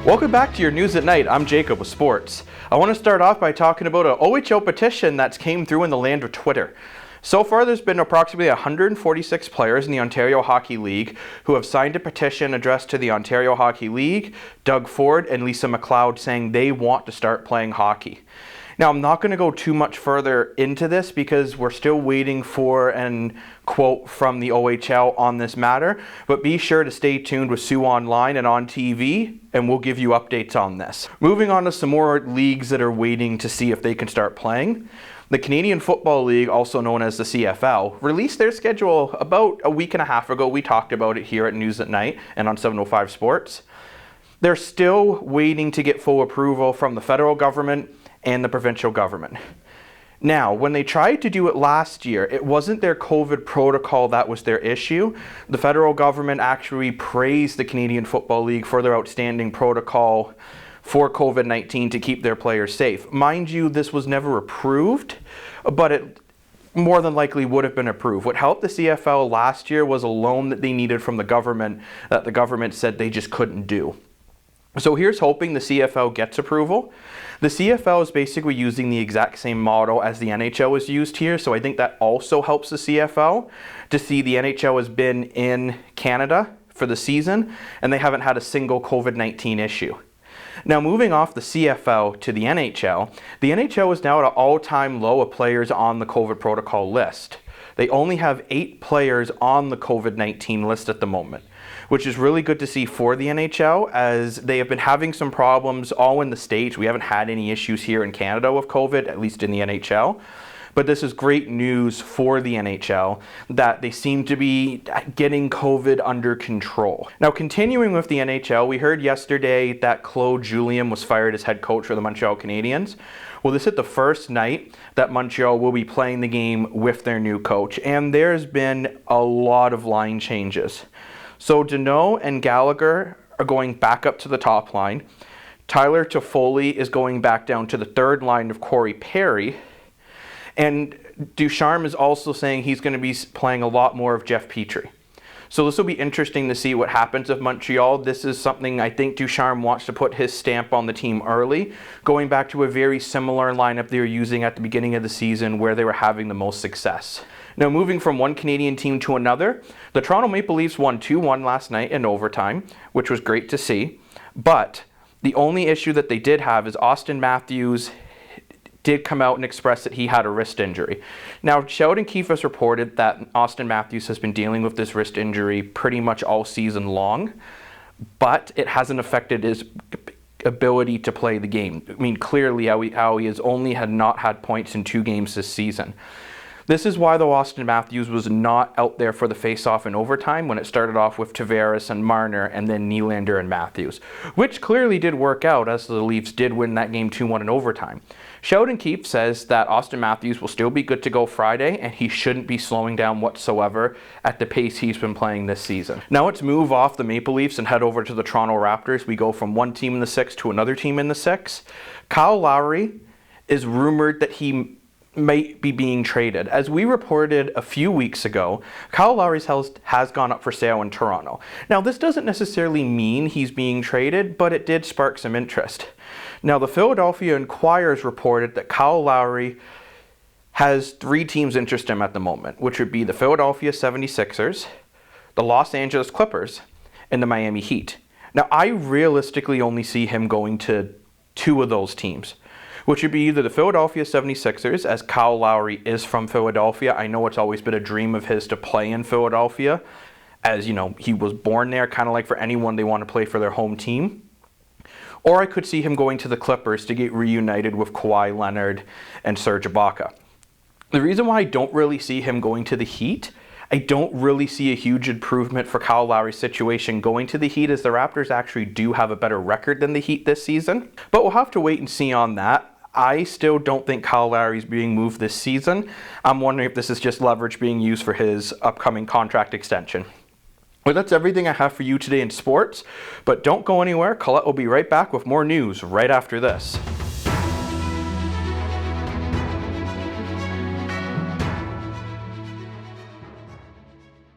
Welcome back to your News at Night. I'm Jacob with Sports. I want to start off by talking about an OHL petition that's came through in the land of Twitter. So far, there's been approximately 146 players in the Ontario Hockey League who have signed a petition addressed to the Ontario Hockey League, Doug Ford, and Lisa McLeod saying they want to start playing hockey. Now, I'm not going to go too much further into this because we're still waiting for a quote from the OHL on this matter, but be sure to stay tuned with Sue Online and on TV, and we'll give you updates on this. Moving on to some more leagues that are waiting to see if they can start playing. The Canadian Football League, also known as the CFL, released their schedule about a week and a half ago. We talked about it here at News at Night and on 705 Sports. They're still waiting to get full approval from the federal government and the provincial government. Now, when they tried to do it last year, it wasn't their COVID protocol that was their issue. The federal government actually praised the Canadian Football League for their outstanding protocol for COVID-19 to keep their players safe. Mind you, this was never approved, but it more than likely would have been approved. What helped the CFL last year was a loan that they needed from the government that the government said they just couldn't do. So here's hoping the CFL gets approval. The CFL is basically using the exact same model as the NHL is used here, so I think that also helps the CFL to see the NHL has been in Canada for the season, and they haven't had a single COVID-19 issue. Now, moving off the CFL to the NHL is now at an all-time low of players on the COVID protocol list. They only have 8 players on the COVID-19 list at the moment, which is really good to see for the NHL as they have been having some problems all in the States. We haven't had any issues here in Canada with COVID, at least in the NHL. But this is great news for the NHL that they seem to be getting COVID under control. Now, continuing with the NHL, we heard yesterday that Julian was fired as head coach for the Montreal Canadiens. Well, this is the first night that Montreal will be playing the game with their new coach, and there's been a lot of line changes. So Deneau and Gallagher are going back up to the top line. Tyler Toffoli is going back down to the third line of Corey Perry. And Ducharme is also saying he's going to be playing a lot more of Jeff Petrie. So this will be interesting to see what happens with Montreal. This is something I think Ducharme wants to put his stamp on the team early, going back to a very similar lineup they were using at the beginning of the season where they were having the most success. Now, moving from one Canadian team to another, the Toronto Maple Leafs won 2-1 last night in overtime, which was great to see. But the only issue that they did have is Austin Matthews did come out and express that he had a wrist injury. Now, Sheldon Keefe has reported that Austin Matthews has been dealing with this wrist injury pretty much all season long, but it hasn't affected his ability to play the game. I mean, clearly how he has only not had points in 2 games this season. This is why, though, Austin Matthews was not out there for the face-off in overtime when it started off with Tavares and Marner and then Nylander and Matthews, which clearly did work out as the Leafs did win that game 2-1 in overtime. Sheldon Keefe says that Austin Matthews will still be good to go Friday and he shouldn't be slowing down whatsoever at the pace he's been playing this season. Now let's move off the Maple Leafs and head over to the Toronto Raptors. We go from one team in the 6 to another team in the 6. Kyle Lowry is rumored that he might be being traded. As we reported a few weeks ago, Kyle Lowry's house has gone up for sale in Toronto. Now, this doesn't necessarily mean he's being traded, but it did spark some interest. Now, the Philadelphia Inquirers reported that Kyle Lowry has 3 teams interested in him at the moment, which would be the Philadelphia 76ers, the Los Angeles Clippers, and the Miami Heat. Now, I realistically only see him going to 2 of those teams, which would be either the Philadelphia 76ers, as Kyle Lowry is from Philadelphia. I know it's always been a dream of his to play in Philadelphia, as, you know, he was born there, kind of like for anyone they want to play for their home team. Or I could see him going to the Clippers to get reunited with Kawhi Leonard and Serge Ibaka. The reason why I don't really see him going to the Heat, I don't really see a huge improvement for Kyle Lowry's situation going to the Heat, as the Raptors actually do have a better record than the Heat this season. But we'll have to wait and see on that. I still don't think Kyle Lowry's being moved this season. I'm wondering if this is just leverage being used for his upcoming contract extension. Well, that's everything I have for you today in sports, but don't go anywhere. Colette will be right back with more news right after this.